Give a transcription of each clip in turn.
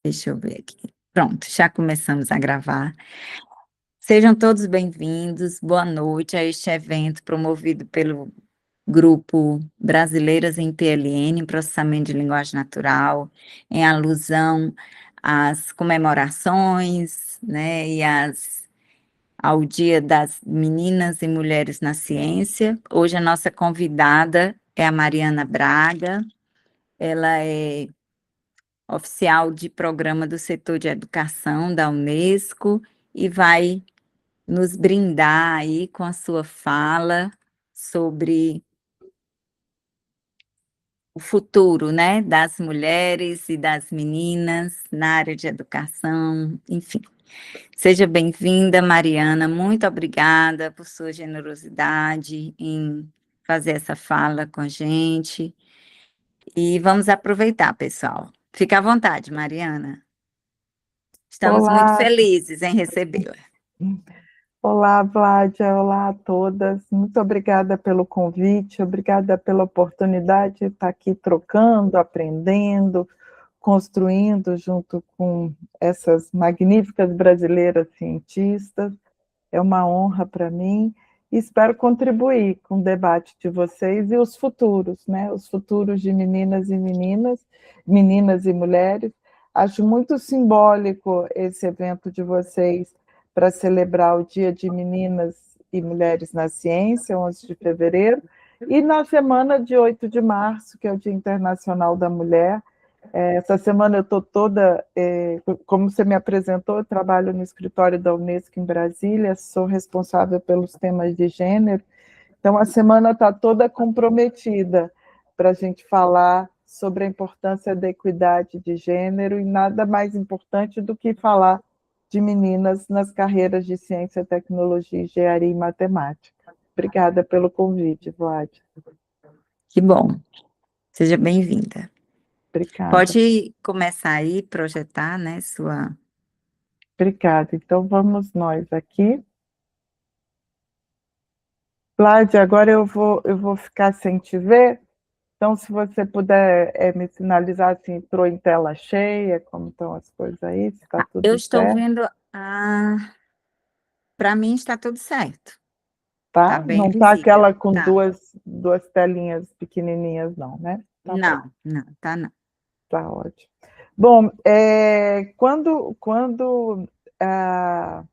Deixa eu ver aqui. Pronto, já começamos a gravar. Sejam todos bem-vindos, boa noite a este evento promovido pelo Grupo Brasileiras em PLN, Processamento de Linguagem Natural, em alusão às comemorações, né, ao Dia das Meninas e Mulheres na Ciência. Hoje a nossa convidada é a Mariana Braga, ela é oficial de programa do setor de educação da Unesco e vai nos brindar aí com a sua fala sobre o futuro, né, das mulheres e das meninas na área de educação, enfim. Seja bem-vinda, Mariana, muito obrigada por sua generosidade em fazer essa fala com a gente. E vamos aproveitar, pessoal. Fica à vontade, Mariana. Estamos muito Olá, felizes em recebê-la. olá, Vládia, olá a todas. Muito obrigada pelo convite, obrigada pela oportunidade de estar aqui trocando, aprendendo, construindo junto com essas magníficas brasileiras cientistas. É uma honra para mim e espero contribuir com o debate de vocês e os futuros, né? Os futuros de meninas e mulheres. Acho muito simbólico esse evento de vocês para celebrar o Dia de Meninas e Mulheres na Ciência, 11 de fevereiro, e na semana de 8 de março, que é o Dia Internacional da Mulher. Essa semana eu estou toda, como você me apresentou, eu trabalho no escritório da Unesco em Brasília, sou responsável pelos temas de gênero, então a semana está toda comprometida para a gente falar sobre a importância da equidade de gênero, e nada mais importante do que falar de meninas nas carreiras de ciência, tecnologia, engenharia e matemática. Obrigada pelo convite, Vlad. Que bom. Seja bem-vinda. Obrigada. Pode começar aí, projetar, né, sua... Obrigada. Então, vamos nós aqui. Vlad, agora eu vou ficar sem te ver, então se você puder me sinalizar se entrou em tela cheia, como estão as coisas aí, se está Eu tudo estou certo, vendo para mim está tudo certo. Está tá? bem Não está visível. aquela com Tá. duas telinhas pequenininhas, não, né? Tá bom, Não, não, tá não. tá ótimo. Bom, quando a,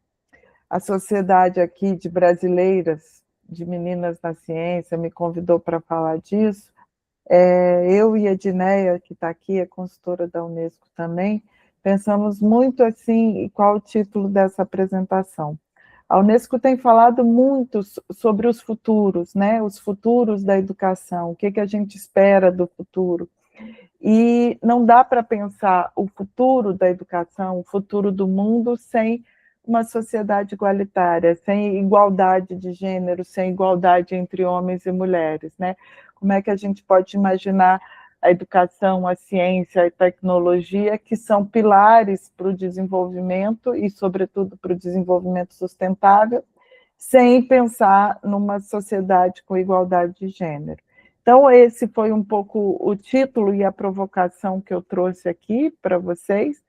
a sociedade aqui de brasileiras, de meninas na ciência, me convidou para falar disso, eu e a Edneia, que está aqui, é consultora da Unesco também, pensamos muito assim, qual o título dessa apresentação. A Unesco tem falado muito sobre os futuros, né? Os futuros da educação, o que a gente espera do futuro. E não dá para pensar o futuro da educação, o futuro do mundo, sem uma sociedade igualitária, sem igualdade de gênero, sem igualdade entre homens e mulheres, né? Como é que a gente pode imaginar a educação, a ciência, a tecnologia, que são pilares para o desenvolvimento e, sobretudo, para o desenvolvimento sustentável, sem pensar numa sociedade com igualdade de gênero? Então, esse foi um pouco o título e a provocação que eu trouxe aqui para vocês.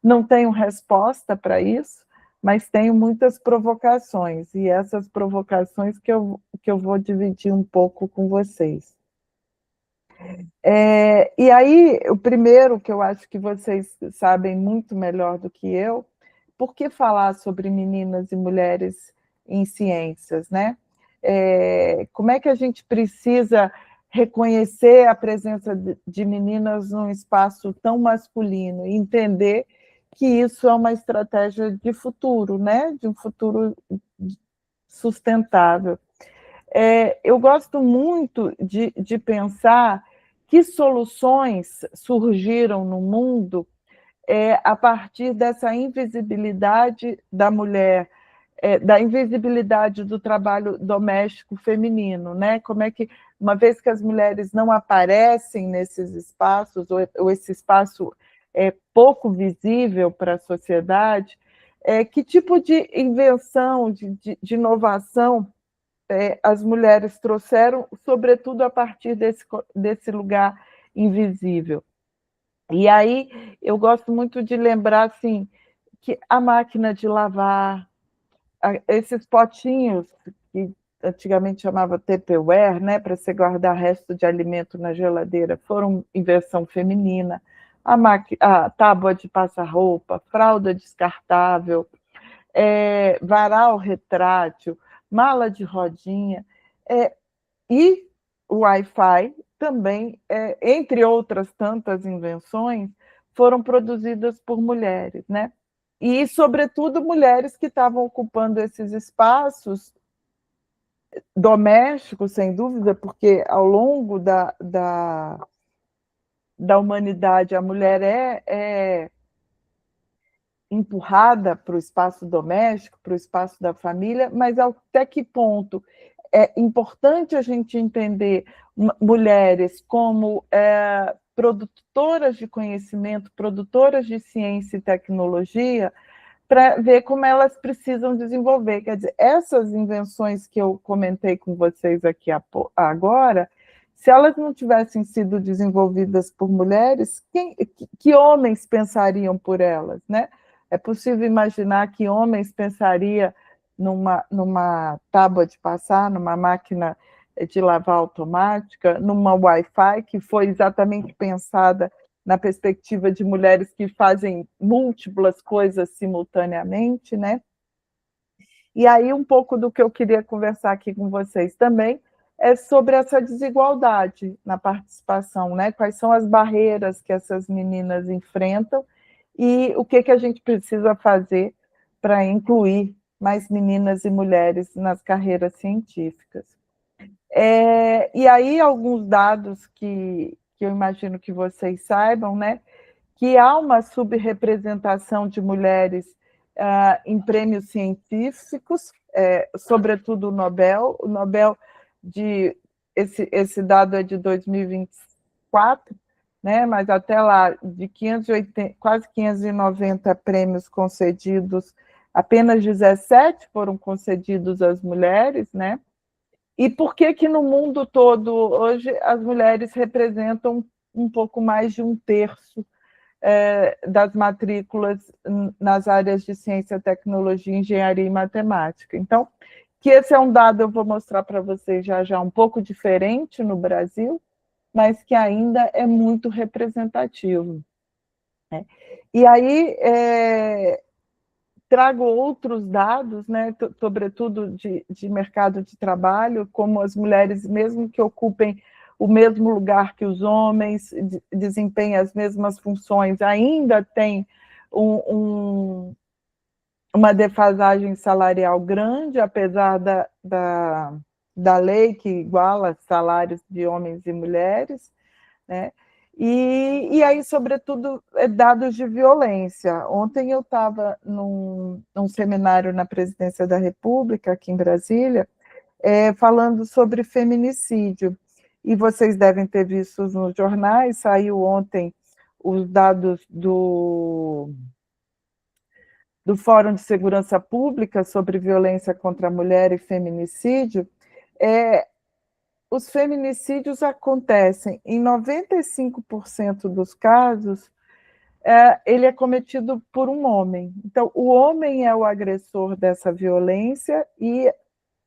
Não tenho resposta para isso, mas tenho muitas provocações, e essas provocações que eu vou dividir um pouco com vocês. E aí, o primeiro, que eu acho que vocês sabem muito melhor do que eu, por que falar sobre meninas e mulheres em ciências, né? Como é que a gente precisa reconhecer a presença de meninas num espaço tão masculino e entender que isso é uma estratégia de futuro, né? De um futuro sustentável. Eu gosto muito de pensar que soluções surgiram no mundo a partir dessa invisibilidade da mulher, da invisibilidade do trabalho doméstico feminino, né? Como é que, uma vez que as mulheres não aparecem nesses espaços, ou esse espaço é pouco visível para a sociedade, que tipo de invenção, de inovação as mulheres trouxeram, sobretudo a partir desse lugar invisível? E aí eu gosto muito de lembrar assim, que a máquina de lavar, esses potinhos que antigamente chamava Tupperware, né, para você guardar resto de alimento na geladeira, foram invenção feminina. A tábua de passar roupa, fralda descartável, varal retrátil, mala de rodinha, e o Wi-Fi também, entre outras tantas invenções, foram produzidas por mulheres, né? E, sobretudo, mulheres que estavam ocupando esses espaços domésticos, sem dúvida, porque ao longo da humanidade a mulher é empurrada para o espaço doméstico, para o espaço da família, mas até que ponto é importante a gente entender mulheres como produtoras de conhecimento, produtoras de ciência e tecnologia, para ver como elas precisam desenvolver. Quer dizer, essas invenções que eu comentei com vocês aqui agora, se elas não tivessem sido desenvolvidas por mulheres, que homens pensariam por elas, né? É possível imaginar que homens pensariam numa tábua de passar, numa máquina de lavar automática, numa Wi-Fi, que foi exatamente pensada na perspectiva de mulheres que fazem múltiplas coisas simultaneamente, né? E aí um pouco do que eu queria conversar aqui com vocês também é sobre essa desigualdade na participação, né? Quais são as barreiras que essas meninas enfrentam e o que a gente precisa fazer para incluir mais meninas e mulheres nas carreiras científicas. E aí alguns dados que eu imagino que vocês saibam, né? Que há uma subrepresentação de mulheres em prêmios científicos, sobretudo o Nobel esse dado é de 2024, né, mas até lá, de 580, quase 590 prêmios concedidos, apenas 17 foram concedidos às mulheres, né? E por que que no mundo todo, hoje, as mulheres representam um pouco mais de um terço das matrículas nas áreas de ciência, tecnologia, engenharia e matemática? Então, que esse é um dado, eu vou mostrar para vocês já um pouco diferente no Brasil, mas que ainda é muito representativo, né? E aí, trago outros dados, né, sobretudo de mercado de trabalho, como as mulheres, mesmo que ocupem o mesmo lugar que os homens, desempenhem as mesmas funções, ainda tem uma defasagem salarial grande, apesar da lei que iguala salários de homens e mulheres, né? E aí, sobretudo, dados de violência. Ontem eu estava num seminário na Presidência da República, aqui em Brasília, falando sobre feminicídio. E vocês devem ter visto nos jornais, saiu ontem os dados do Fórum de Segurança Pública sobre violência contra a mulher e feminicídio. Os feminicídios acontecem em 95% dos casos, ele é cometido por um homem. Então, o homem é o agressor dessa violência e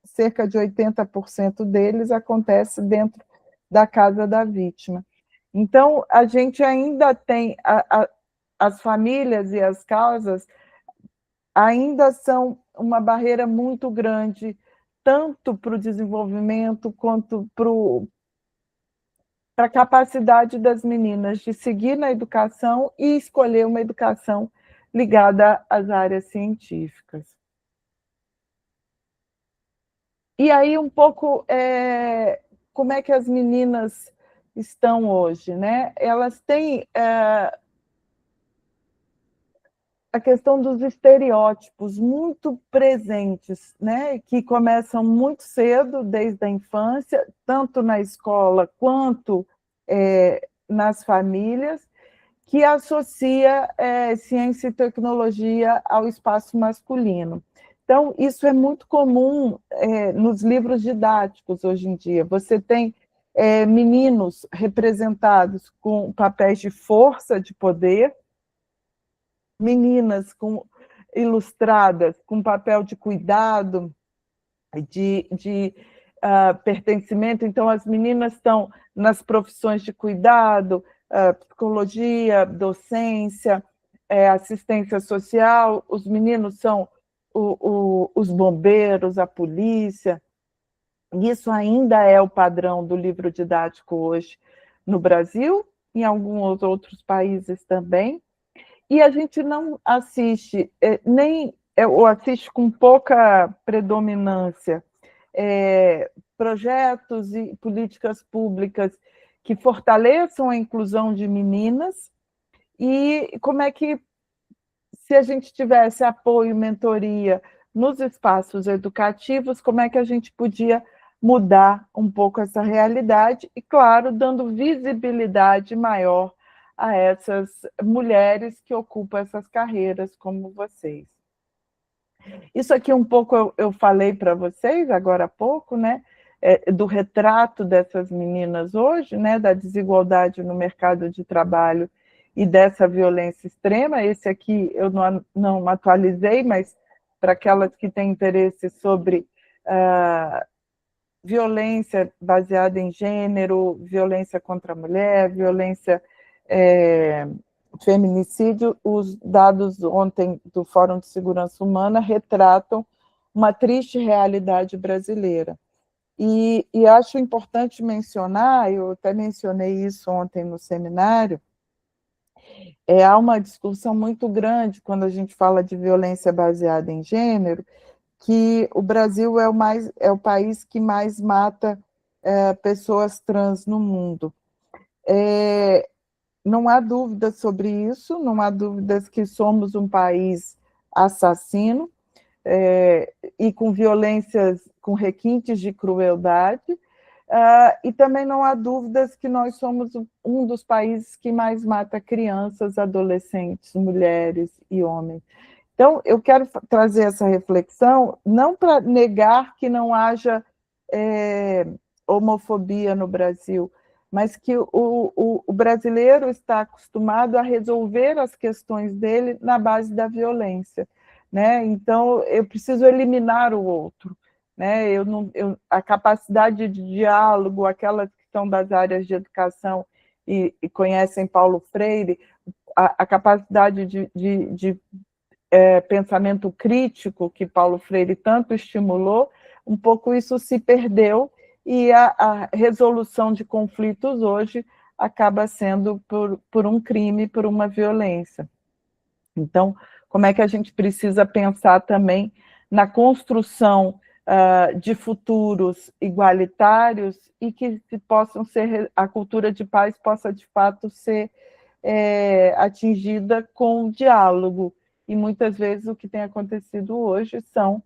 cerca de 80% deles acontece dentro da casa da vítima. Então, a gente ainda tem as famílias e as casas ainda são uma barreira muito grande, tanto para o desenvolvimento quanto para a capacidade das meninas de seguir na educação e escolher uma educação ligada às áreas científicas. E aí, um pouco, como é que as meninas estão hoje, né? Elas têm a questão dos estereótipos muito presentes, né? Que começam muito cedo, desde a infância, tanto na escola quanto nas famílias, que associa ciência e tecnologia ao espaço masculino. Então, isso é muito comum nos livros didáticos hoje em dia. Você tem meninos representados com papéis de força, de poder, meninas ilustradas com papel de cuidado, de pertencimento. Então, as meninas estão nas profissões de cuidado, psicologia, docência, assistência social, os meninos são os bombeiros, a polícia. Isso ainda é o padrão do livro didático hoje no Brasil, em alguns outros países também, e a gente não assiste, ou assiste com pouca predominância, projetos e políticas públicas que fortaleçam a inclusão de meninas, e como é que, se a gente tivesse apoio e mentoria nos espaços educativos, como é que a gente podia mudar um pouco essa realidade e, claro, dando visibilidade maior a essas mulheres que ocupam essas carreiras como vocês. Isso aqui um pouco eu falei para vocês agora há pouco, né, do retrato dessas meninas hoje, né, da desigualdade no mercado de trabalho e dessa violência extrema. Esse aqui eu não atualizei, mas para aquelas que têm interesse sobre violência baseada em gênero, violência contra a mulher, violência, feminicídio, os dados ontem do Fórum de Segurança Humana retratam uma triste realidade brasileira. E acho importante mencionar, eu até mencionei isso ontem no seminário, há uma discussão muito grande quando a gente fala de violência baseada em gênero, que o Brasil é o país que mais mata pessoas trans no mundo. Não há dúvida sobre isso, não há dúvidas que somos um país assassino, e com violências, com requintes de crueldade, e também não há dúvidas que nós somos um dos países que mais mata crianças, adolescentes, mulheres e homens. Então, eu quero trazer essa reflexão, não para negar que não haja homofobia no Brasil, mas que o brasileiro está acostumado a resolver as questões dele na base da violência, né? Então, eu preciso eliminar o outro, né? A capacidade de diálogo, aquelas que são das áreas de educação e conhecem Paulo Freire, a capacidade de pensamento crítico que Paulo Freire tanto estimulou, um pouco isso se perdeu, e a resolução de conflitos hoje acaba sendo por um crime, por uma violência. Então, como é que a gente precisa pensar também na construção de futuros igualitários e que possam ser, a cultura de paz possa, de fato, ser atingida com diálogo. E muitas vezes o que tem acontecido hoje são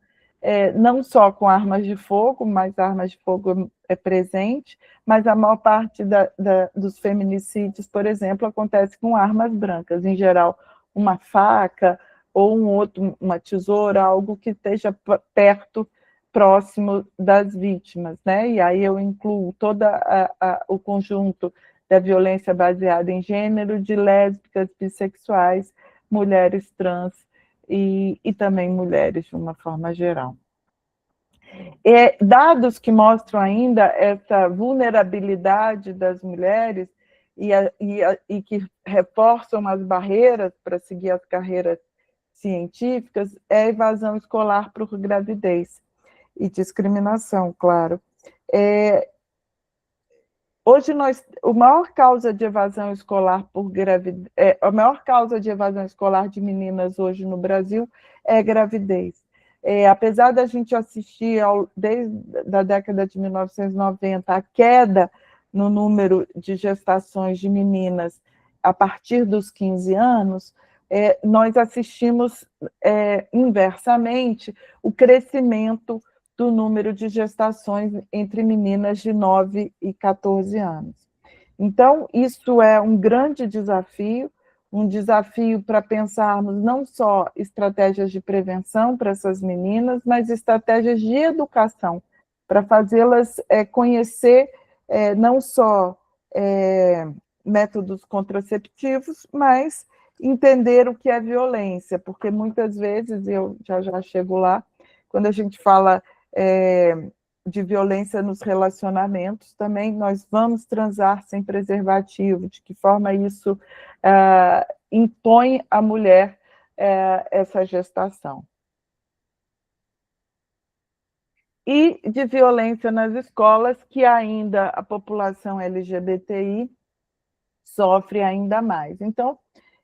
não só com armas de fogo, mas armas de fogo é presente, mas a maior parte dos feminicídios, por exemplo, acontece com armas brancas, em geral uma faca ou uma tesoura, algo que esteja perto, próximo das vítimas, né? E aí eu incluo todo o conjunto da violência baseada em gênero, de lésbicas, bissexuais, mulheres trans e também mulheres de uma forma geral. Dados que mostram ainda essa vulnerabilidade das mulheres e que reforçam as barreiras para seguir as carreiras científicas é a evasão escolar por gravidez e discriminação, claro. Hoje a maior causa de evasão escolar por gravidez, a maior causa de evasão escolar de meninas hoje no Brasil é gravidez. Apesar da gente assistir desde a década de 1990 a queda no número de gestações de meninas a partir dos 15 anos, nós assistimos inversamente o crescimento do número de gestações entre meninas de 9 e 14 anos. Então, isso é um grande desafio para pensarmos não só estratégias de prevenção para essas meninas, mas estratégias de educação, para fazê-las conhecer não só métodos contraceptivos, mas entender o que é violência, porque muitas vezes, eu já chego lá, quando a gente fala de violência nos relacionamentos, também nós vamos transar sem preservativo, de que forma isso impõe à mulher essa gestação. E de violência nas escolas, que ainda a população LGBTI sofre ainda mais. Então,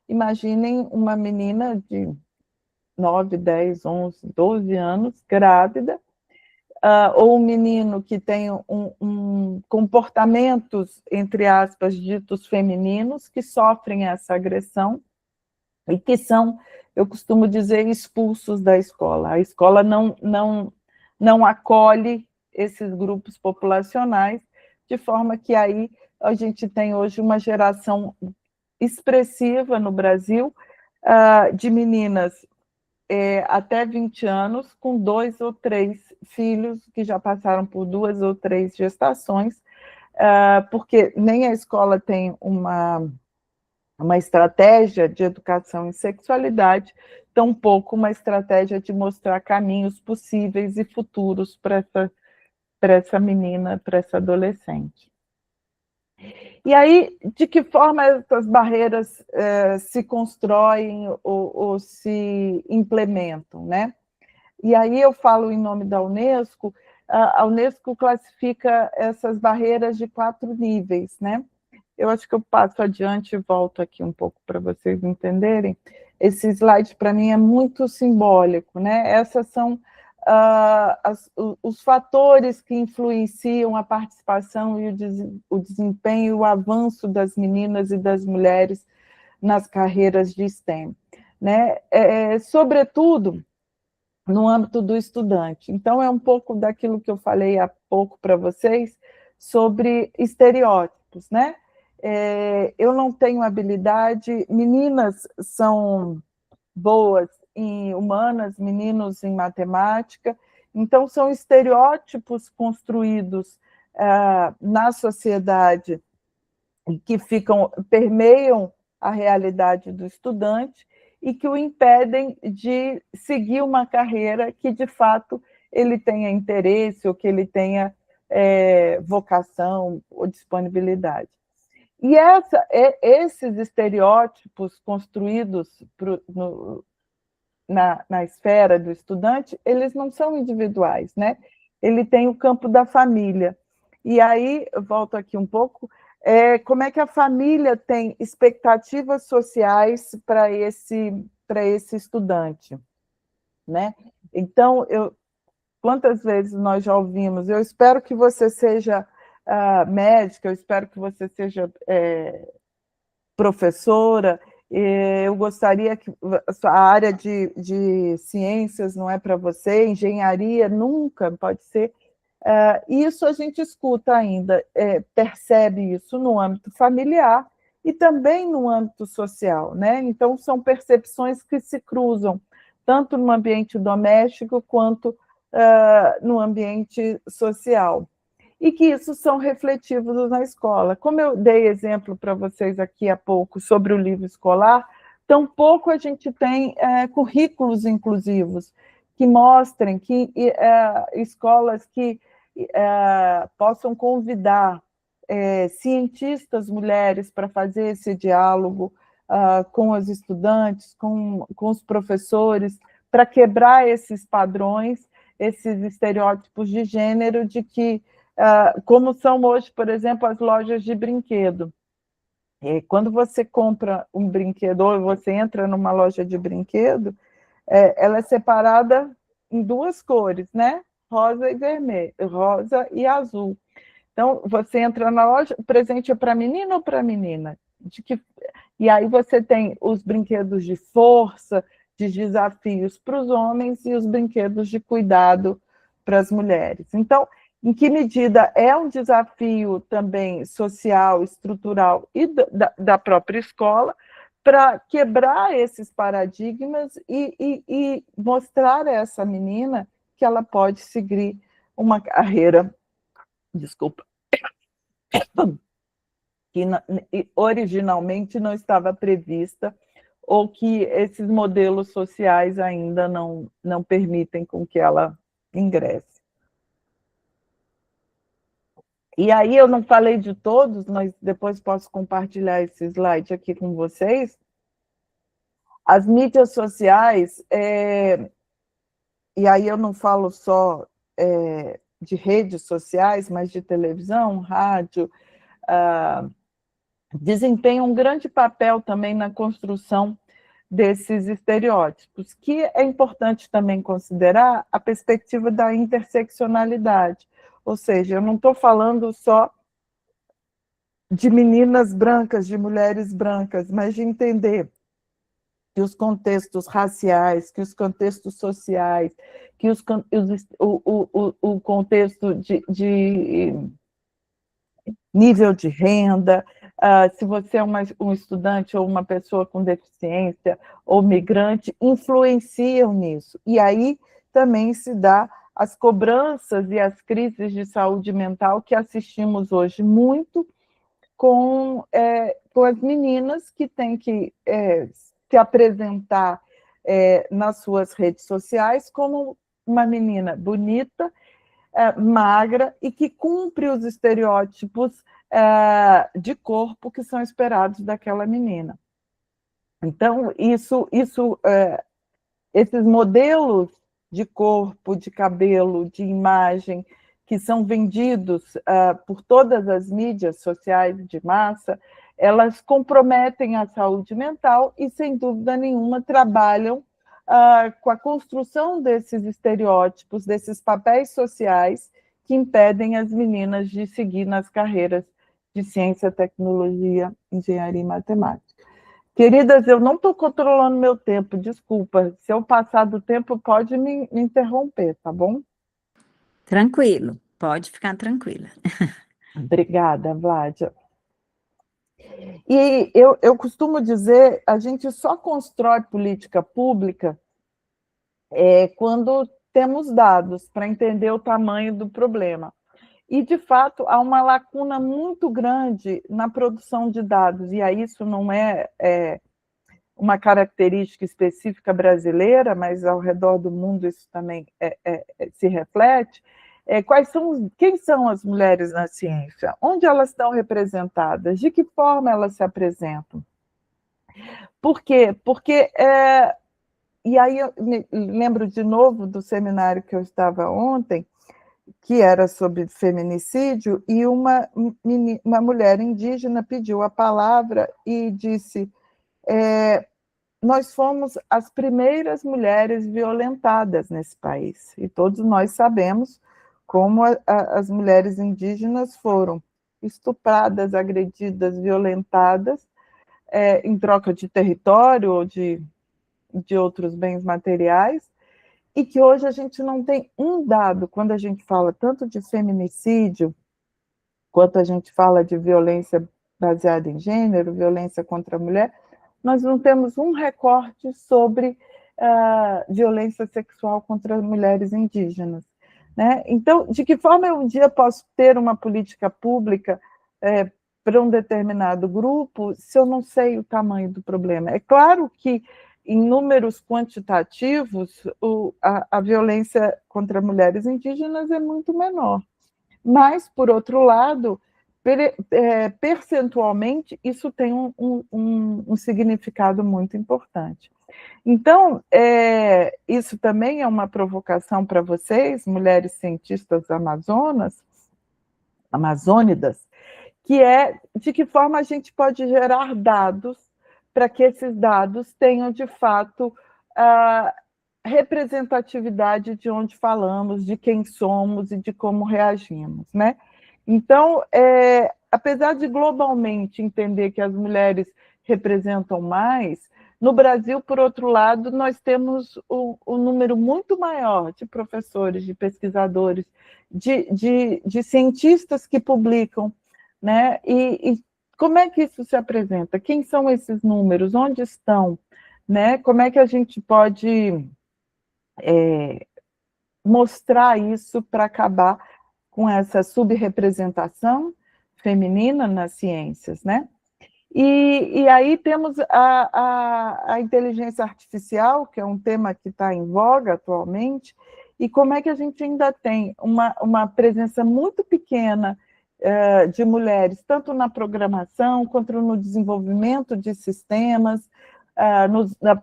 imaginem uma menina de 9, 10, 11, 12 anos, grávida, ou um menino que tem comportamentos, entre aspas, ditos femininos, que sofrem essa agressão e que são, eu costumo dizer, expulsos da escola. A escola não acolhe esses grupos populacionais, de forma que aí a gente tem hoje uma geração expressiva no Brasil de meninas até 20 anos, com 2 ou 3 filhos, que já passaram por 2 ou 3 gestações, porque nem a escola tem uma estratégia de educação em sexualidade, tampouco uma estratégia de mostrar caminhos possíveis e futuros para essa menina, para essa adolescente. E aí, de que forma essas barreiras se constroem ou se implementam, né? E aí eu falo em nome da Unesco, a Unesco classifica essas barreiras de 4 níveis, né? Eu acho que eu passo adiante e volto aqui um pouco para vocês entenderem. Esse slide, para mim, é muito simbólico, né? Essas são os fatores que influenciam a participação e o desempenho e o avanço das meninas e das mulheres nas carreiras de STEM, né? Sobretudo no âmbito do estudante. Então, é um pouco daquilo que eu falei há pouco para vocês sobre estereótipos, né? Eu não tenho habilidade, meninas são boas em humanas, meninos em matemática, então são estereótipos construídos na sociedade que permeiam a realidade do estudante e que o impedem de seguir uma carreira que, de fato, ele tenha interesse ou que ele tenha vocação ou disponibilidade. E esses estereótipos construídos na esfera do estudante, eles não são individuais, né? Ele tem o campo da família. E aí, eu volto aqui um pouco, como é que a família tem expectativas sociais para esse estudante, né? Então, quantas vezes nós já ouvimos, eu espero que você seja médica, eu espero que você seja professora, eu gostaria que a área de ciências não é para você, engenharia nunca pode ser. Isso a gente escuta ainda, percebe isso no âmbito familiar e também no âmbito social, né? Então, são percepções que se cruzam, tanto no ambiente doméstico quanto no ambiente social. E que isso são refletidos na escola. Como eu dei exemplo para vocês aqui há pouco sobre o livro escolar, tampouco a gente tem currículos inclusivos que mostrem que escolas que possam convidar cientistas mulheres para fazer esse diálogo com os estudantes, com os professores, para quebrar esses padrões, esses estereótipos de gênero, de que como são hoje, por exemplo, as lojas de brinquedo. Quando você compra um brinquedo, ou você entra numa loja de brinquedo, ela é separada em 2 cores, né? Rosa e vermelho, rosa e azul. Então, você entra na loja, o presente é para menino ou para menina? E aí você tem os brinquedos de força, de desafios para os homens e os brinquedos de cuidado para as mulheres. Então, em que medida é um desafio também social, estrutural e da própria escola para quebrar esses paradigmas e mostrar a essa menina que ela pode seguir uma carreira, desculpa, que originalmente não estava prevista, ou que esses modelos sociais ainda não permitem com que ela ingresse. E aí eu não falei de todos, mas depois posso compartilhar esse slide aqui com vocês. As mídias sociais, e aí eu não falo só de redes sociais, mas de televisão, rádio, desempenham um grande papel também na construção desses estereótipos, que é importante também considerar a perspectiva da interseccionalidade, ou seja, eu não estou falando só de meninas brancas, de mulheres brancas, mas de entender que os contextos raciais, que os contextos sociais, que o contexto de nível de renda, se você é um estudante ou uma pessoa com deficiência ou migrante, influenciam nisso. E aí também se dá as cobranças e as crises de saúde mental que assistimos hoje muito com as meninas que têm que se apresentar nas suas redes sociais como uma menina bonita, magra e que cumpre os estereótipos de corpo que são esperados daquela menina. Então, esses modelos de corpo, de cabelo, de imagem, que são vendidos por todas as mídias sociais de massa, elas comprometem a saúde mental e, sem dúvida nenhuma, trabalham com a construção desses estereótipos, desses papéis sociais que impedem as meninas de seguir nas carreiras de ciência, tecnologia, engenharia e matemática. Queridas, eu não estou controlando meu tempo, desculpa. Se eu passar do tempo, pode me interromper, tá bom? Tranquilo, pode ficar tranquila. Obrigada, Vládia. E eu costumo dizer, a gente só constrói política pública quando temos dados para entender o tamanho do problema. E, de fato, há uma lacuna muito grande na produção de dados, e aí isso não é uma característica específica brasileira, mas ao redor do mundo isso também se reflete. Quem são as mulheres na ciência? Onde elas estão representadas? De que forma elas se apresentam? Por quê? Porque, e aí eu me lembro de novo do seminário que eu estava ontem, que era sobre feminicídio, e uma mulher indígena pediu a palavra e disse: nós fomos as primeiras mulheres violentadas nesse país, e todos nós sabemos como as mulheres indígenas foram estupradas, agredidas, violentadas, em troca de território ou de outros bens materiais, e que hoje a gente não tem um dado, quando a gente fala tanto de feminicídio, quanto a gente fala de violência baseada em gênero, violência contra a mulher, nós não temos um recorte sobre violência sexual contra mulheres indígenas. Né? Então, de que forma eu um dia posso ter uma política pública para um determinado grupo se eu não sei o tamanho do problema? É claro que, em números quantitativos, a violência contra mulheres indígenas é muito menor. Mas, por outro lado, percentualmente, isso tem um significado muito importante. Então, isso também é uma provocação para vocês, mulheres cientistas amazônidas, que é de que forma a gente pode gerar dados para que esses dados tenham, de fato, a representatividade de onde falamos, de quem somos e de como reagimos, né? Então, apesar de globalmente entender que as mulheres representam mais, no Brasil, por outro lado, nós temos um número muito maior de professores, de pesquisadores, de cientistas que publicam, né? E como é que isso se apresenta? Quem são esses números? Onde estão? Né? Como é que a gente pode mostrar isso para acabar com essa subrepresentação, feminina nas ciências, né? E aí temos a inteligência artificial, que é um tema que está em voga atualmente, e como é que a gente ainda tem uma presença muito pequena de mulheres, tanto na programação, quanto no desenvolvimento de sistemas,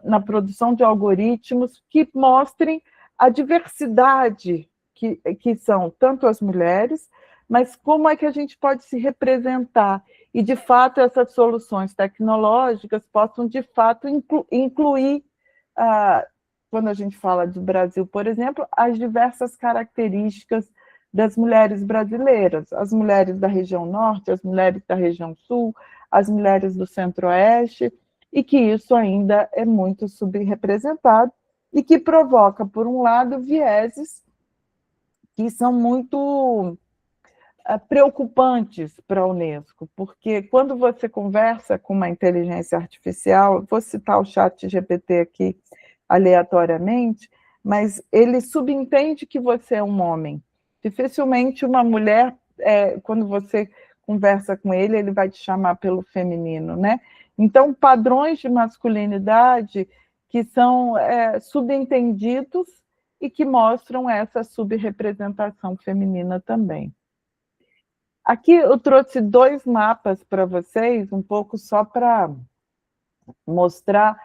na produção de algoritmos, que mostrem a diversidade que são tanto as mulheres, mas como é que a gente pode se representar e, de fato, essas soluções tecnológicas possam, de fato, incluir, quando a gente fala do Brasil, por exemplo, as diversas características das mulheres brasileiras, as mulheres da região norte, as mulheres da região sul, as mulheres do centro-oeste, e que isso ainda é muito subrepresentado e que provoca, por um lado, vieses que são muito preocupantes para a Unesco, porque quando você conversa com uma inteligência artificial, vou citar o ChatGPT aqui aleatoriamente, mas ele subentende que você é um homem. Dificilmente uma mulher, quando você conversa com ele, ele vai te chamar pelo feminino, né? Então, padrões de masculinidade que são subentendidos e que mostram essa subrepresentação feminina também. Aqui eu trouxe 2 mapas para vocês, um pouco só para mostrar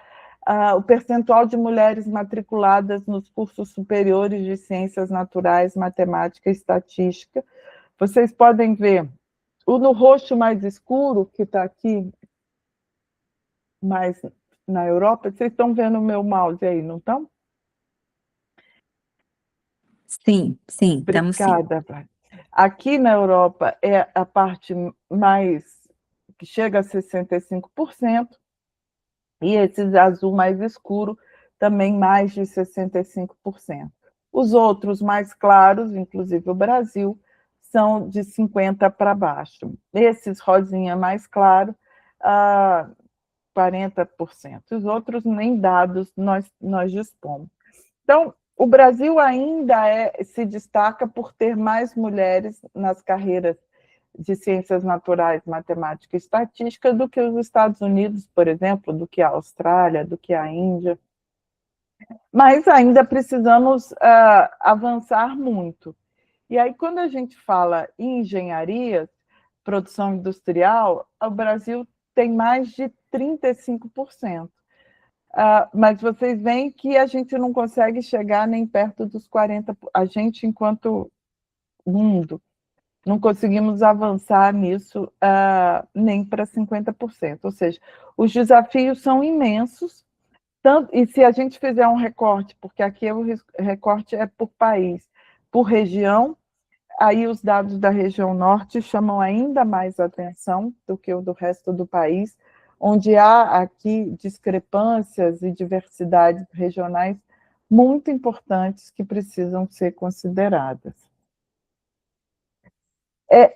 o percentual de mulheres matriculadas nos cursos superiores de ciências naturais, matemática e estatística. Vocês podem ver no roxo mais escuro, que está aqui, mais na Europa. Vocês estão vendo o meu mouse aí, não estão? Sim, estamos sim. Obrigada. Aqui na Europa é a parte mais que chega a 65%, e esse azul mais escuro também mais de 65%. Os outros mais claros, inclusive o Brasil, são de 50% para baixo. Esses rosinha mais claro, 40%. Os outros nem dados nós dispomos. Então, o Brasil ainda se destaca por ter mais mulheres nas carreiras de ciências naturais, matemática e estatística do que os Estados Unidos, por exemplo, do que a Austrália, do que a Índia. Mas ainda precisamos avançar muito. E aí, quando a gente fala em engenharia, produção industrial, o Brasil tem mais de 35%. Mas vocês veem que a gente não consegue chegar nem perto dos 40%. A gente, enquanto mundo, não conseguimos avançar nisso nem para 50%. Ou seja, os desafios são imensos, e se a gente fizer um recorte, porque aqui o recorte é por país, por região, aí os dados da região norte chamam ainda mais atenção do que o do resto do país, onde há aqui discrepâncias e diversidades regionais muito importantes que precisam ser consideradas.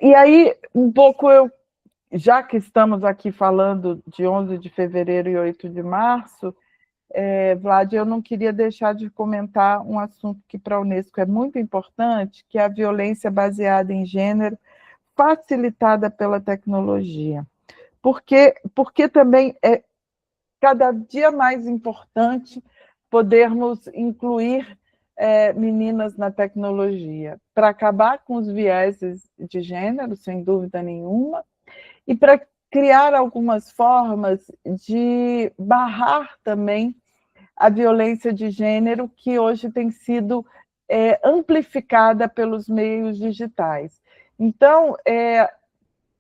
E aí, um pouco já que estamos aqui falando de 11 de fevereiro e 8 de março, Vlad, eu não queria deixar de comentar um assunto que para a Unesco é muito importante, que é a violência baseada em gênero, facilitada pela tecnologia. Porque também é cada dia mais importante podermos incluir meninas na tecnologia, para acabar com os vieses de gênero, sem dúvida nenhuma, e para criar algumas formas de barrar também a violência de gênero, que hoje tem sido amplificada pelos meios digitais. Então,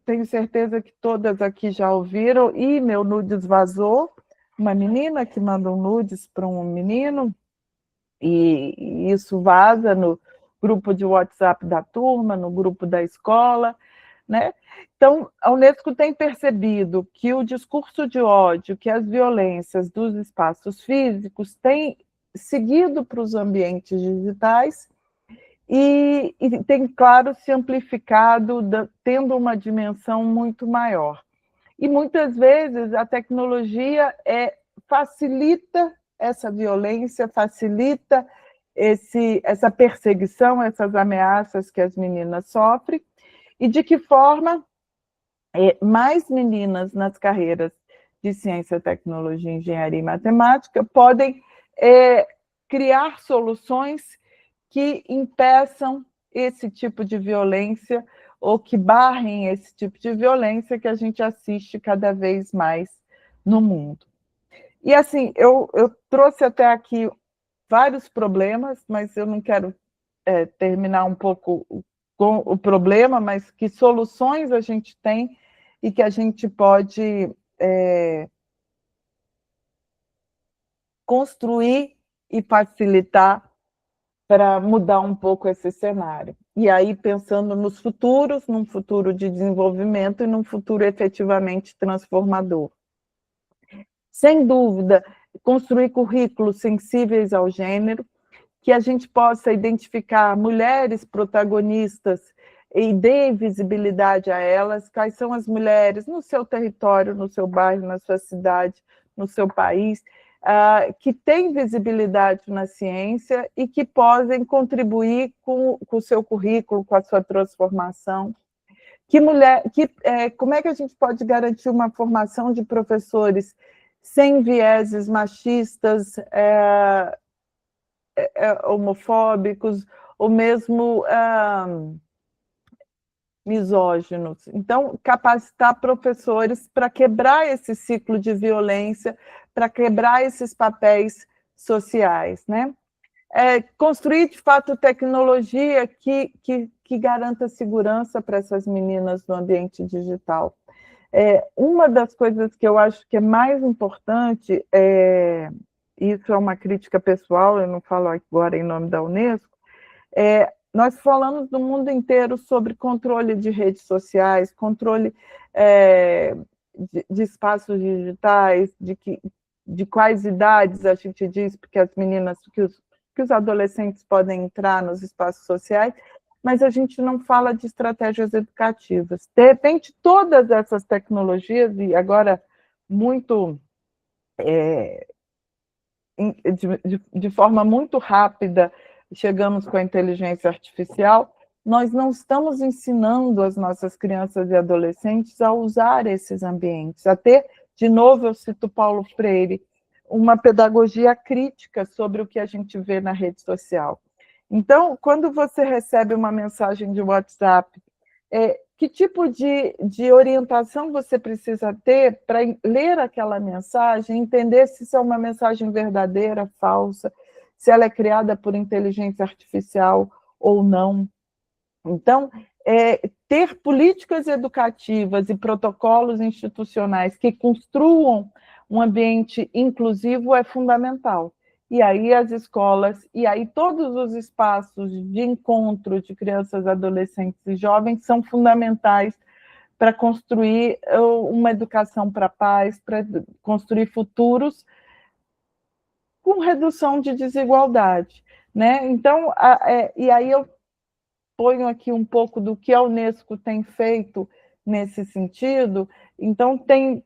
tenho certeza que todas aqui já ouviram, e meu nudes vazou, uma menina que manda um nudes para um menino, e isso vaza no grupo de WhatsApp da turma, no grupo da escola, né? Então, a Unesco tem percebido que o discurso de ódio, que as violências dos espaços físicos têm seguido para os ambientes digitais e tem, claro, se amplificado, tendo uma dimensão muito maior. E muitas vezes a tecnologia facilita essa violência, facilita essa perseguição, essas ameaças que as meninas sofrem, e de que forma mais meninas nas carreiras de ciência, tecnologia, engenharia e matemática podem criar soluções que impeçam esse tipo de violência ou que barrem esse tipo de violência que a gente assiste cada vez mais no mundo. E assim, eu trouxe até aqui vários problemas, mas eu não quero terminar um pouco com o problema, mas que soluções a gente tem e que a gente pode construir e facilitar para mudar um pouco esse cenário. E aí, pensando nos futuros, num futuro de desenvolvimento e num futuro efetivamente transformador. Sem dúvida, construir currículos sensíveis ao gênero, que a gente possa identificar mulheres protagonistas e dê visibilidade a elas, quais são as mulheres no seu território, no seu bairro, na sua cidade, no seu país, que têm visibilidade na ciência e que podem contribuir com o seu currículo, com a sua transformação. Como é que a gente pode garantir uma formação de professores sem vieses machistas, homofóbicos, ou mesmo misóginos? Então, capacitar professores para quebrar esse ciclo de violência, para quebrar esses papéis sociais, né? Construir, de fato, tecnologia que garanta segurança para essas meninas no ambiente digital. Uma das coisas que eu acho que é mais importante, isso é uma crítica pessoal, eu não falo agora em nome da Unesco, nós falamos no mundo inteiro sobre controle de redes sociais, controle de espaços digitais, de quais idades a gente diz, porque as meninas, que os adolescentes podem entrar nos espaços sociais, mas a gente não fala de estratégias educativas. De repente, todas essas tecnologias, e agora muito de forma muito rápida, chegamos com a inteligência artificial, nós não estamos ensinando as nossas crianças e adolescentes a usar esses ambientes, a ter, de novo, eu cito Paulo Freire, uma pedagogia crítica sobre o que a gente vê na rede social. Então, quando você recebe uma mensagem de WhatsApp, que tipo de orientação você precisa ter para ler aquela mensagem, entender se isso é uma mensagem verdadeira, falsa, se ela é criada por inteligência artificial ou não. Então, ter políticas educativas e protocolos institucionais que construam um ambiente inclusivo é fundamental. E aí as escolas, e aí todos os espaços de encontro de crianças, adolescentes e jovens são fundamentais para construir uma educação para a paz, para construir futuros com redução de desigualdade, né? Então, e aí eu ponho aqui um pouco do que a Unesco tem feito nesse sentido. Então, tem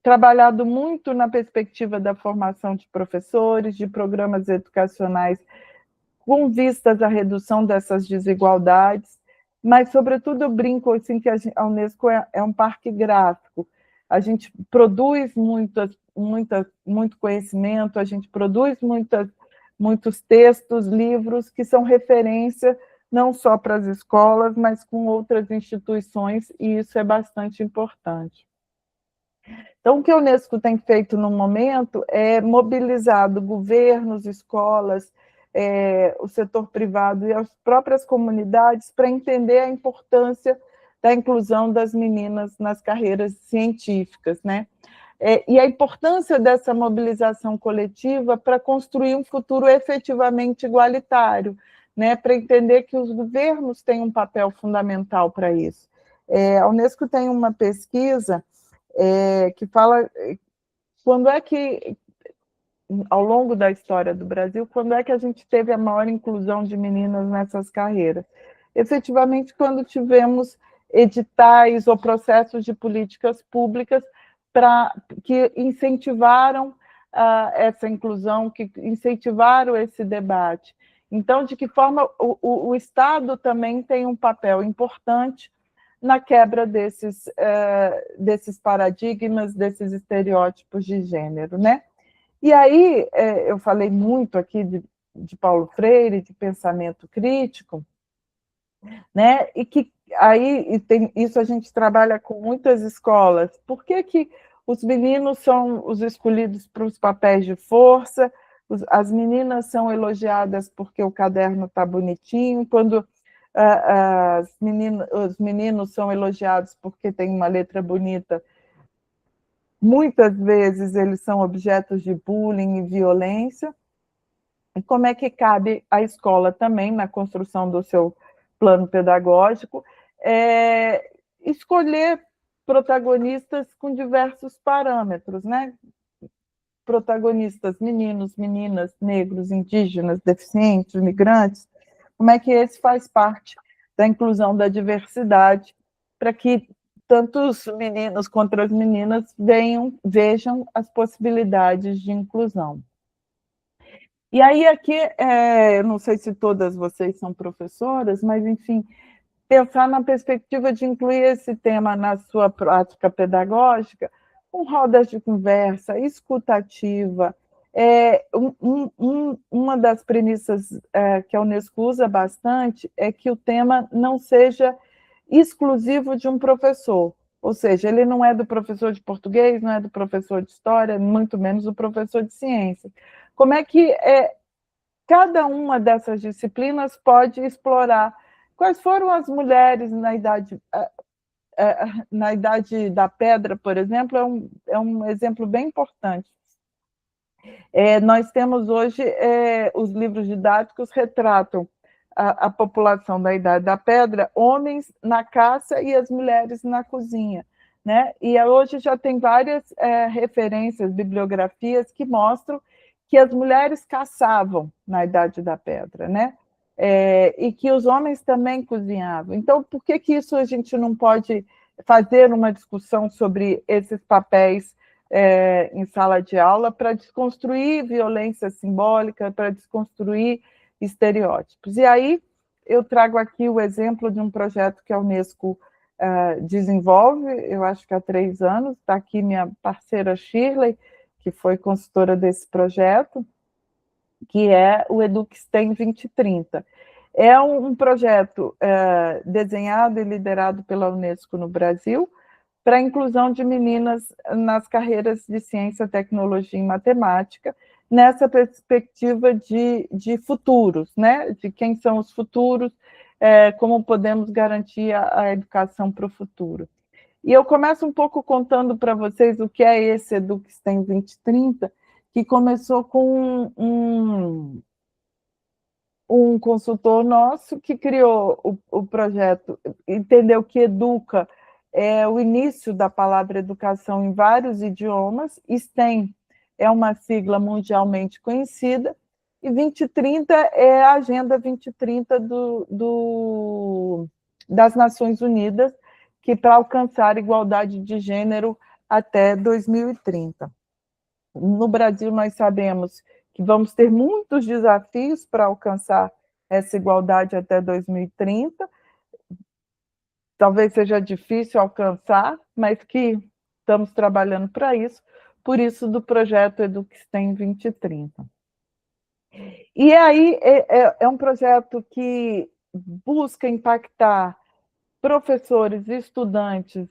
trabalhado muito na perspectiva da formação de professores, de programas educacionais com vistas à redução dessas desigualdades, mas, sobretudo, eu brinco assim, que a Unesco é um parque gráfico. A gente produz muito conhecimento, a gente produz muitos textos, livros que são referência não só para as escolas, mas com outras instituições, e isso é bastante importante. Então, o que a Unesco tem feito no momento é mobilizado governos, escolas, o setor privado e as próprias comunidades para entender a importância da inclusão das meninas nas carreiras científicas, né? E a importância dessa mobilização coletiva para construir um futuro efetivamente igualitário, né? Para entender que os governos têm um papel fundamental para isso. A Unesco tem uma pesquisa que fala quando é que, ao longo da história do Brasil, quando é que a gente teve a maior inclusão de meninas nessas carreiras? Efetivamente, quando tivemos editais ou processos de políticas públicas que incentivaram essa inclusão, que incentivaram esse debate. Então, de que forma o Estado também tem um papel importante na quebra desses paradigmas, desses estereótipos de gênero, né? E aí, eu falei muito aqui de Paulo Freire, de pensamento crítico, né? E que aí isso a gente trabalha com muitas escolas. Por que os meninos são os escolhidos para os papéis de força, as meninas são elogiadas porque o caderno está bonitinho, quando os meninos são elogiados porque tem uma letra bonita, muitas vezes eles são objetos de bullying e violência. E como é que cabe a escola também, na construção do seu plano pedagógico, escolher protagonistas com diversos parâmetros, né? Protagonistas meninos, meninas, negros, indígenas, deficientes, migrantes, como é que esse faz parte da inclusão da diversidade, para que tanto os meninos quanto as meninas vejam as possibilidades de inclusão. E aí aqui, eu não sei se todas vocês são professoras, mas, enfim, pensar na perspectiva de incluir esse tema na sua prática pedagógica, com rodas de conversa, escutativa. Uma das premissas que a Unesco usa bastante é que o tema não seja exclusivo de um professor, ou seja, ele não é do professor de português, não é do professor de história, muito menos do professor de ciência. Como é que cada uma dessas disciplinas pode explorar quais foram as mulheres na idade da pedra, por exemplo, é um exemplo bem importante. Nós temos hoje, os livros didáticos retratam a população da Idade da Pedra, homens na caça e as mulheres na cozinha, né? E hoje já tem várias referências, bibliografias que mostram que as mulheres caçavam na Idade da Pedra, né? E que os homens também cozinhavam. Então, por que isso a gente não pode fazer uma discussão sobre esses papéis em sala de aula para desconstruir violência simbólica, para desconstruir estereótipos? E aí eu trago aqui o exemplo de um projeto que a Unesco desenvolve, eu acho que há 3 anos, está aqui minha parceira Shirley, que foi consultora desse projeto, que é o EduqueSTEM 2030. É um projeto desenhado e liderado pela Unesco no Brasil, para a inclusão de meninas nas carreiras de ciência, tecnologia e matemática, nessa perspectiva de futuros, né? De quem são os futuros, como podemos garantir a educação para o futuro. E eu começo um pouco contando para vocês o que é esse EduqueSTEM 2030, que começou com um consultor nosso que criou o projeto, entendeu que educa é o início da palavra educação em vários idiomas, STEM é uma sigla mundialmente conhecida, e 2030 é a Agenda 2030 das Nações Unidas, que para alcançar igualdade de gênero até 2030. No Brasil, nós sabemos que vamos ter muitos desafios para alcançar essa igualdade até 2030. Talvez seja difícil alcançar, mas que estamos trabalhando para isso, por isso do projeto EduqueSTEM 2030. E aí é um projeto que busca impactar professores e estudantes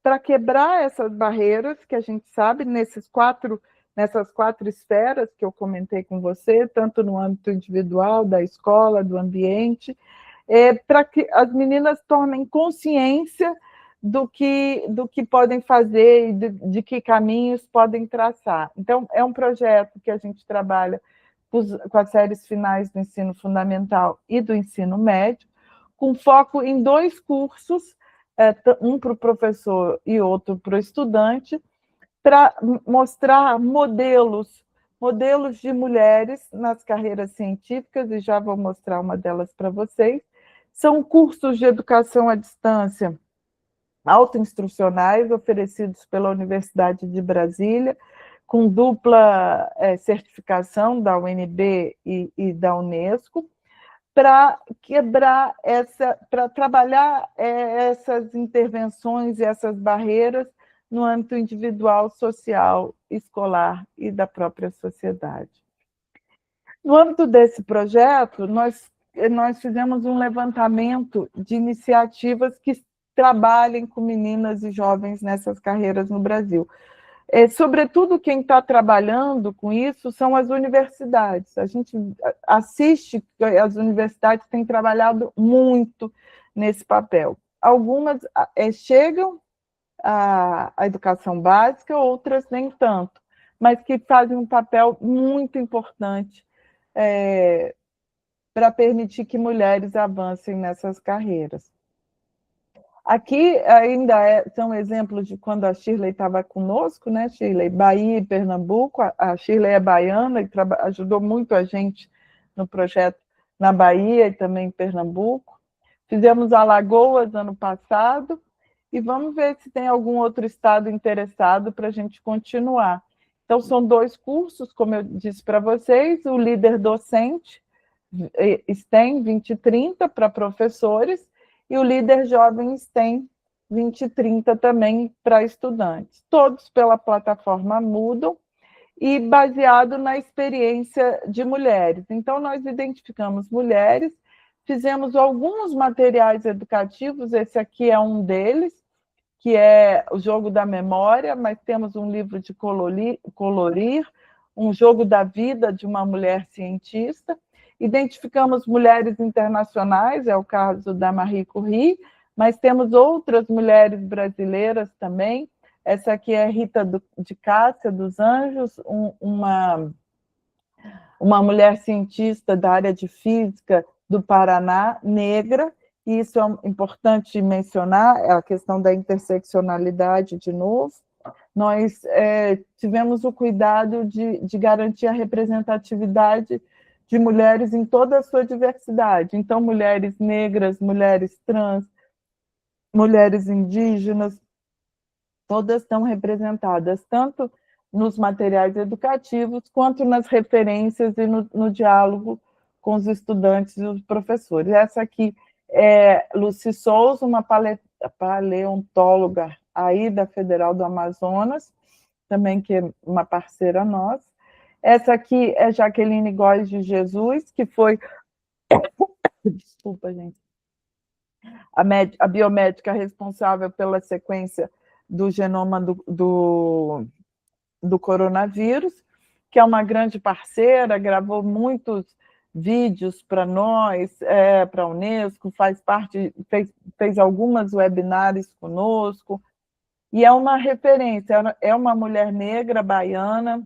para quebrar essas barreiras que a gente sabe nessas quatro esferas que eu comentei com você, tanto no âmbito individual, da escola, do ambiente, para que as meninas tomem consciência do que podem fazer e de que caminhos podem traçar. Então, é um projeto que a gente trabalha com as séries finais do ensino fundamental e do ensino médio, com foco em 2 cursos, um para o professor e outro para o estudante, para mostrar modelos de mulheres nas carreiras científicas, e já vou mostrar uma delas para vocês. São cursos de educação à distância autoinstrucionais oferecidos pela Universidade de Brasília, com dupla certificação da UNB e da Unesco, para quebrar para trabalhar essas intervenções e essas barreiras no âmbito individual, social, escolar e da própria sociedade. No âmbito desse projeto, nós fizemos um levantamento de iniciativas que trabalhem com meninas e jovens nessas carreiras no Brasil. Sobretudo, quem está trabalhando com isso são as universidades. A gente assiste que as universidades têm trabalhado muito nesse papel. Algumas chegam à educação básica, outras nem tanto, mas que fazem um papel muito importante para permitir que mulheres avancem nessas carreiras. Aqui ainda são exemplos de quando a Shirley estava conosco, né, Shirley? Bahia e Pernambuco. A Shirley é baiana e ajudou muito a gente no projeto na Bahia e também em Pernambuco. Fizemos Alagoas ano passado e vamos ver se tem algum outro estado interessado para a gente continuar. Então, são 2 cursos, como eu disse para vocês, o líder docente, STEM 2030 para professores, e o líder jovem STEM 2030 também para estudantes. Todos pela plataforma Moodle e baseado na experiência de mulheres. Então, nós identificamos mulheres, fizemos alguns materiais educativos, esse aqui é um deles, que é o Jogo da Memória, mas temos um livro de colorir, um jogo da vida de uma mulher cientista. Identificamos mulheres internacionais, é o caso da Marie Curie, mas temos outras mulheres brasileiras também. Essa aqui é Rita de Cássia dos Anjos, uma mulher cientista da área de física do Paraná, negra, e isso é importante mencionar, é a questão da interseccionalidade de novo. Nós tivemos o cuidado de garantir a representatividade de mulheres em toda a sua diversidade. Então, mulheres negras, mulheres trans, mulheres indígenas, todas estão representadas, tanto nos materiais educativos, quanto nas referências e no diálogo com os estudantes e os professores. Essa aqui é Lucy Souza, uma paleontóloga aí da Federal do Amazonas, também que é uma parceira nossa. Essa aqui é Jaqueline Góes de Jesus, que foi... Desculpa, gente. A biomédica responsável pela sequência do genoma do coronavírus, que é uma grande parceira, gravou muitos vídeos para nós, para a Unesco, fez algumas webinários conosco, e é uma referência, é uma mulher negra, baiana,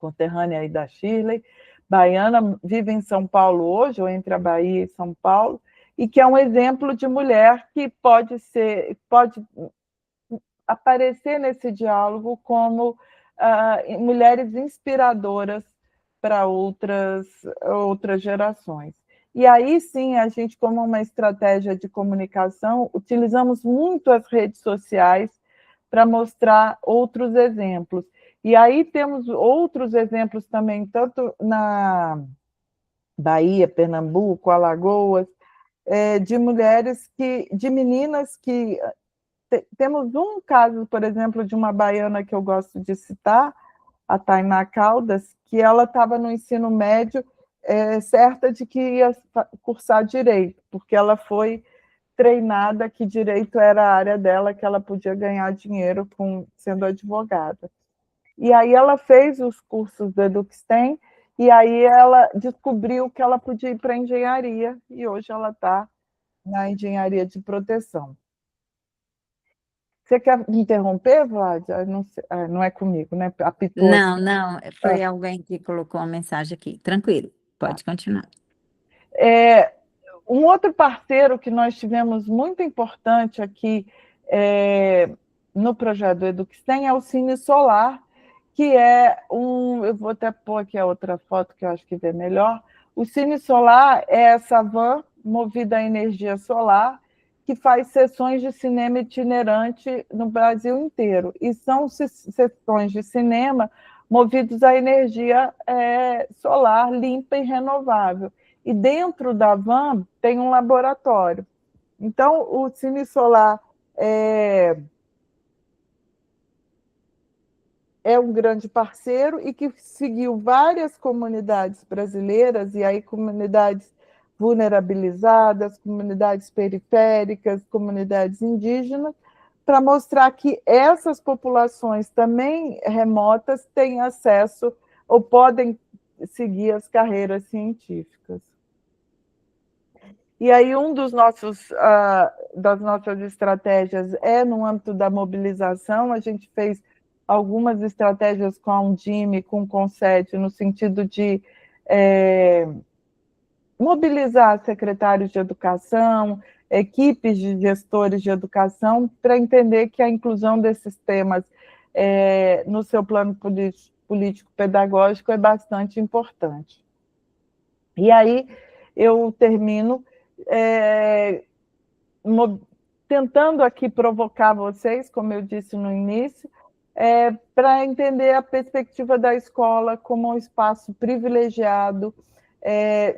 conterrânea aí da Shirley, baiana, vive em São Paulo hoje, ou entre a Bahia e São Paulo, e que é um exemplo de mulher que pode aparecer nesse diálogo como mulheres inspiradoras para outras gerações. E aí sim, a gente, como uma estratégia de comunicação, utilizamos muito as redes sociais para mostrar outros exemplos. E aí temos outros exemplos também, tanto na Bahia, Pernambuco, Alagoas, de mulheres de meninas que... Temos um caso, por exemplo, de uma baiana que eu gosto de citar, a Tainá Caldas, que ela estava no ensino médio certa de que ia cursar direito, porque ela foi treinada que direito era a área dela, que ela podia ganhar dinheiro sendo advogada. E aí ela fez os cursos do EduxTem, e aí ela descobriu que ela podia ir para a engenharia, e hoje ela está na engenharia de proteção. Você quer me interromper, Vlad? Não é comigo, né? Apitou aqui. Não, foi alguém que colocou uma mensagem aqui. Tranquilo, pode continuar. Um outro parceiro que nós tivemos muito importante aqui no projeto do EduxTem é o Cine Solar, que é eu vou até pôr aqui a outra foto que eu acho que vê melhor. O Cine Solar é essa van movida a energia solar que faz sessões de cinema itinerante no Brasil inteiro. E são sessões de cinema movidos a energia solar limpa e renovável. e dentro da van tem um laboratório. Então, o Cine Solar é um grande parceiro e que seguiu várias comunidades brasileiras, e aí comunidades vulnerabilizadas, comunidades periféricas, comunidades indígenas, para mostrar que essas populações também remotas têm acesso ou podem seguir as carreiras científicas. E aí, das nossas estratégias é no âmbito da mobilização. A gente fez algumas estratégias com a Undime, com o Conset, no sentido de mobilizar secretários de educação, equipes de gestores de educação, para entender que a inclusão desses temas no seu plano político-pedagógico é bastante importante. E aí eu termino tentando aqui provocar vocês, como eu disse no início, para entender a perspectiva da escola como um espaço privilegiado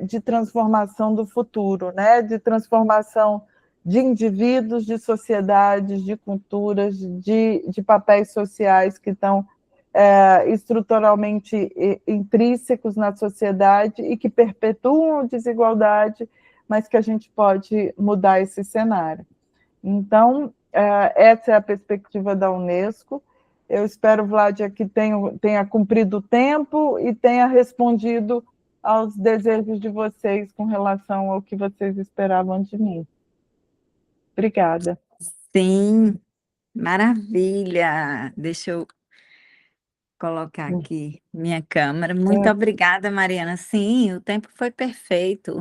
de transformação do futuro, né? De transformação de indivíduos, de sociedades, de culturas, de papéis sociais que estão estruturalmente intrínsecos na sociedade e que perpetuam a desigualdade, mas que a gente pode mudar esse cenário. Então, essa é a perspectiva da Unesco. Eu espero, Vládia, que tenha cumprido o tempo e tenha respondido aos desejos de vocês com relação ao que vocês esperavam de mim. Obrigada. Sim, maravilha. Deixa eu colocar aqui minha câmera. Muito obrigada, Mariana. Sim, o tempo foi perfeito.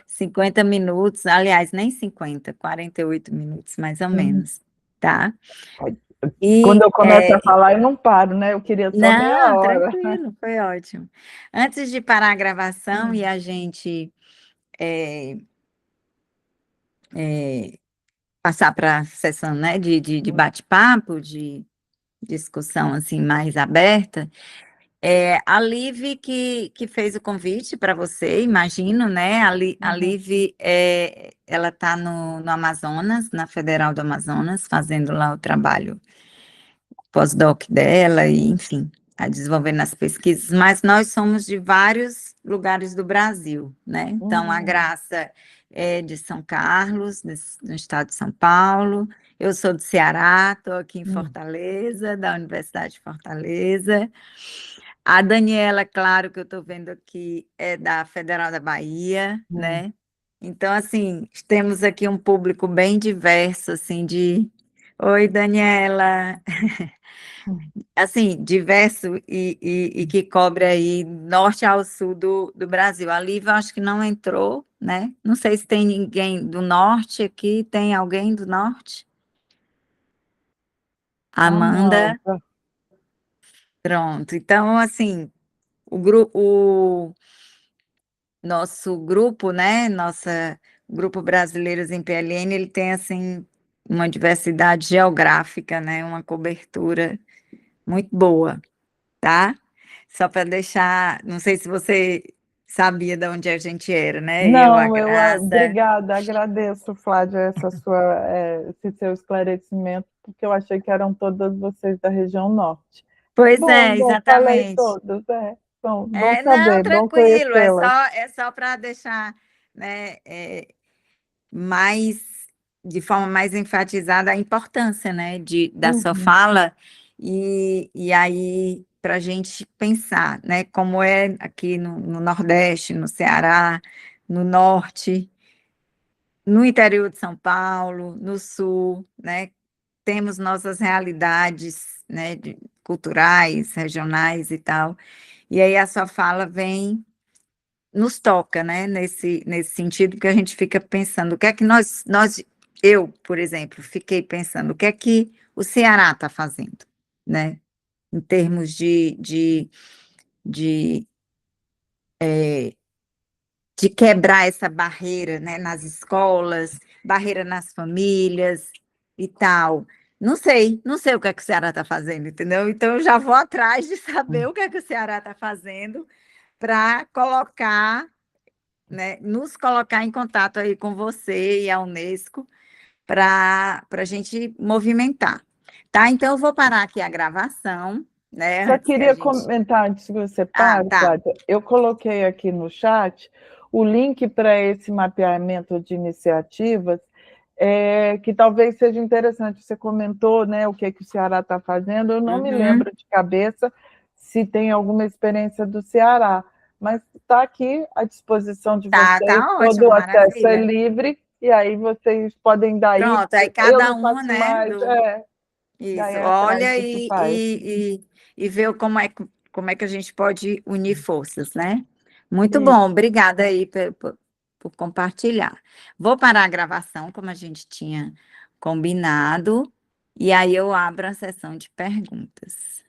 50 minutos, aliás, nem 50, 48 minutos, mais ou menos, tá? Quando eu começo a falar, eu não paro, né? Eu queria só meia Não, hora. tranquilo, foi ótimo. Antes de parar a gravação e a gente passar para a sessão, né, de bate-papo, de discussão assim mais aberta, a Liv que fez o convite para você, imagino, né? A Liv, ela está no Amazonas, na Federal do Amazonas, fazendo lá o trabalho pós-doc dela, e enfim, está desenvolvendo as pesquisas, mas nós somos de vários lugares do Brasil, né? Então, a Graça é de São Carlos, no estado de São Paulo, eu sou do Ceará, estou aqui em Fortaleza, da Universidade de Fortaleza. A Daniela, claro, que eu estou vendo aqui, é da Federal da Bahia, né? Então, assim, temos aqui um público bem diverso, assim, de... Oi, Daniela! Assim, diverso e que cobre aí norte ao sul do Brasil. A Lívia, eu acho que não entrou, né? Não sei se tem ninguém do norte aqui, tem alguém do norte? Amanda? Pronto. Então, assim, o nosso grupo, né? Nossa grupo Brasileiros em PLN, ele tem, assim, uma diversidade geográfica, né? Uma cobertura muito boa, tá? Só para deixar, não sei se você sabia de onde a gente era, né? Eu, a Não, Graça. obrigada, agradeço, Flávia, esse seu esclarecimento, porque eu achei que eram todas vocês da região norte. Pois Bom, é, falei exatamente. todos, bom Não, saber, bom tranquilo, conhecê-las. é só para deixar, né, mais, de forma mais enfatizada a importância, né, da sua fala, e aí para a gente pensar, né, como é aqui no Nordeste, no Ceará, no Norte, no interior de São Paulo, no Sul, né, temos nossas realidades, né, culturais, regionais e tal, e aí a sua fala nos toca, né, nesse sentido, que a gente fica pensando, o que é que eu, por exemplo, fiquei pensando, o que é que o Ceará está fazendo, né, em termos de quebrar essa barreira, né, nas escolas, barreira nas famílias e tal. Não sei o que é que o Ceará está fazendo, entendeu? Então, eu já vou atrás de saber o que é que o Ceará está fazendo para colocar né, nos colocar em contato aí com você e a Unesco para a gente movimentar. Tá? Então, eu vou parar aqui a gravação, né, Só antes que a queria gente... comentar, antes que você Ah, pare, tá. Flávia, eu coloquei aqui no chat o link para esse mapeamento de iniciativas, que talvez seja interessante. Você comentou, né, o que o Ceará está fazendo, eu não me Uhum. lembro de cabeça se tem alguma experiência do Ceará, mas está aqui à disposição de vocês, Tá todo ótimo, o acesso é maravilha. livre, e aí vocês podem dar isso. Pronto, aí Eu cada não uma, faço né, mais, do... daí Isso, é atrás olha do que faz. e ver como é que a gente pode unir forças, né? Muito Isso. bom, obrigada aí por compartilhar. Vou parar a gravação, como a gente tinha combinado, e aí eu abro a sessão de perguntas.